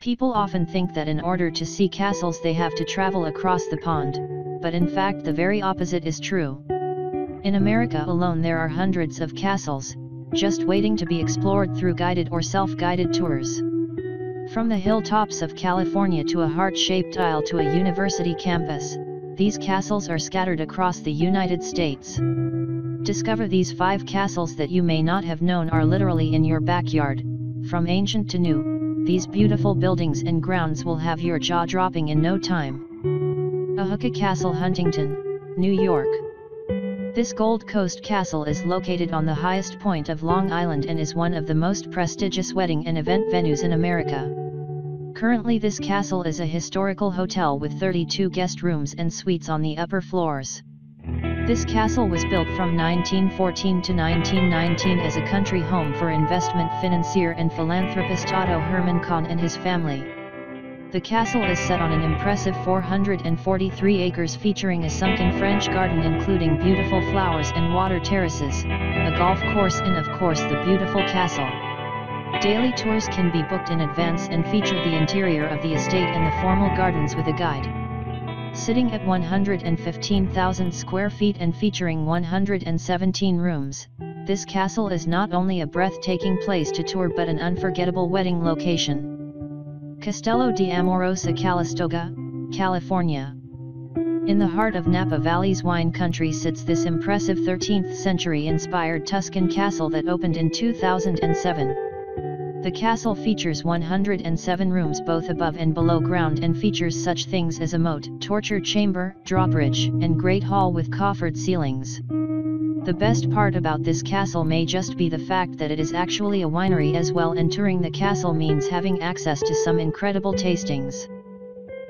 People often think that in order to see castles they have to travel across the pond, but in fact the very opposite is true. In America alone there are hundreds of castles, just waiting to be explored through guided or self-guided tours. From the hilltops of California to a heart-shaped isle to a university campus, these castles are scattered across the United States. Discover these 5 castles that you may not have known are literally in your backyard. From ancient to new, these beautiful buildings and grounds will have your jaw dropping in no time. Ahuka Castle, Huntington, New York. This Gold Coast castle is located on the highest point of Long Island and is one of the most prestigious wedding and event venues in America. Currently this castle is a historical hotel with 32 guest rooms and suites on the upper floors. This castle was built from 1914 to 1919 as a country home for investment financier and philanthropist Otto Hermann Kahn and his family. The castle is set on an impressive 443 acres featuring a sunken French garden including beautiful flowers and water terraces, a golf course and of course the beautiful castle. Daily tours can be booked in advance and feature the interior of the estate and the formal gardens with a guide. Sitting at 115,000 square feet and featuring 117 rooms, this castle is not only a breathtaking place to tour but an unforgettable wedding location. Castello di Amorosa, Calistoga, California. In the heart of Napa Valley's wine country sits this impressive 13th century-inspired Tuscan castle that opened in 2007. The castle features 107 rooms both above and below ground and features such things as a moat, torture chamber, drawbridge, and great hall with coffered ceilings. The best part about this castle may just be the fact that it is actually a winery as well, and touring the castle means having access to some incredible tastings.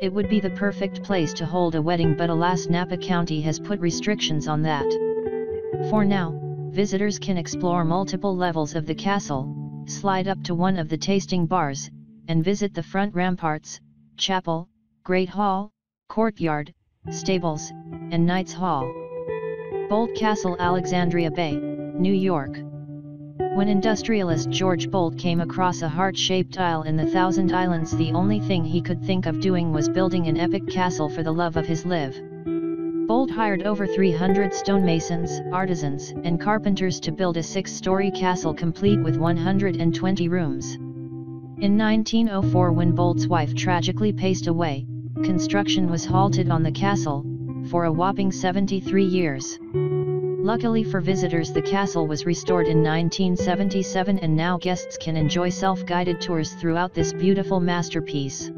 It would be the perfect place to hold a wedding, but alas, Napa County has put restrictions on that. For now, visitors can explore multiple levels of the castle, slide up to one of the tasting bars, and visit the front ramparts, chapel, Great Hall, courtyard, stables, and Knights Hall. Bolt Castle, Alexandria Bay, New York. When industrialist George Bolt came across a heart-shaped isle in the Thousand Islands, the only thing he could think of doing was building an epic castle for the love of his live. Bolt hired over 300 stonemasons, artisans, and carpenters to build a 6-story castle complete with 120 rooms. In 1904, when Bolt's wife tragically passed away, construction was halted on the castle, for a whopping 73 years. Luckily for visitors, the castle was restored in 1977 and now guests can enjoy self-guided tours throughout this beautiful masterpiece.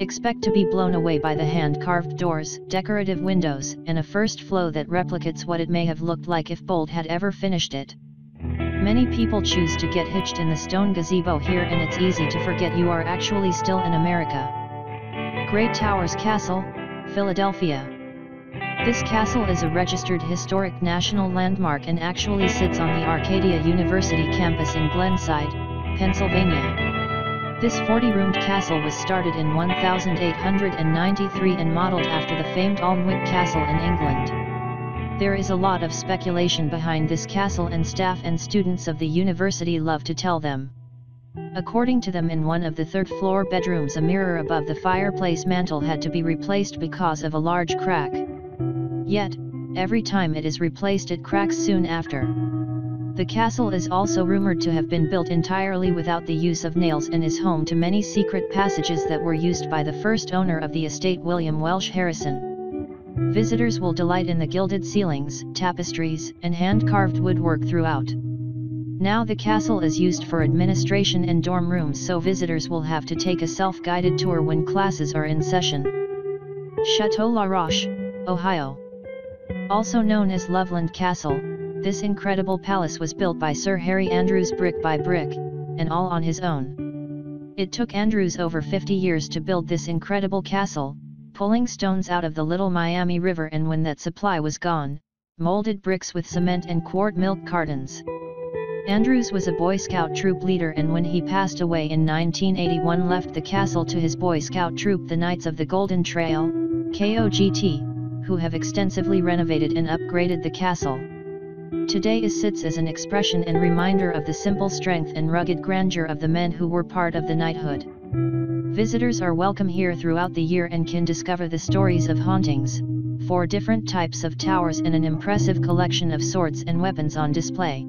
Expect to be blown away by the hand-carved doors, decorative windows, and a first floor that replicates what it may have looked like if Bolt had ever finished it. Many people choose to get hitched in the stone gazebo here, and it's easy to forget you are actually still in America. Great Towers Castle, Philadelphia. This castle is a registered historic national landmark and actually sits on the Arcadia University campus in Glenside, Pennsylvania. This 40-roomed castle was started in 1893 and modeled after the famed Alnwick Castle in England. There is a lot of speculation behind this castle, and staff and students of the university love to tell them. According to them, in one of the third-floor bedrooms a mirror above the fireplace mantel had to be replaced because of a large crack. Yet, every time it is replaced it cracks soon after. The castle is also rumored to have been built entirely without the use of nails and is home to many secret passages that were used by the first owner of the estate, William Welsh Harrison. Visitors will delight in the gilded ceilings, tapestries, and hand-carved woodwork throughout. Now the castle is used for administration and dorm rooms, so visitors will have to take a self-guided tour when classes are in session. Chateau La Roche, Ohio. Also known as Loveland Castle, this incredible palace was built by Sir Harry Andrews brick by brick, and all on his own. It took Andrews over 50 years to build this incredible castle, pulling stones out of the Little Miami River, and when that supply was gone, molded bricks with cement and quart milk cartons. Andrews was a Boy Scout troop leader, and when he passed away in 1981 left the castle to his Boy Scout troop, the Knights of the Golden Trail, KOGT, who have extensively renovated and upgraded the castle. Today it sits as an expression and reminder of the simple strength and rugged grandeur of the men who were part of the knighthood. Visitors are welcome here throughout the year and can discover the stories of hauntings, 4 different types of towers and an impressive collection of swords and weapons on display.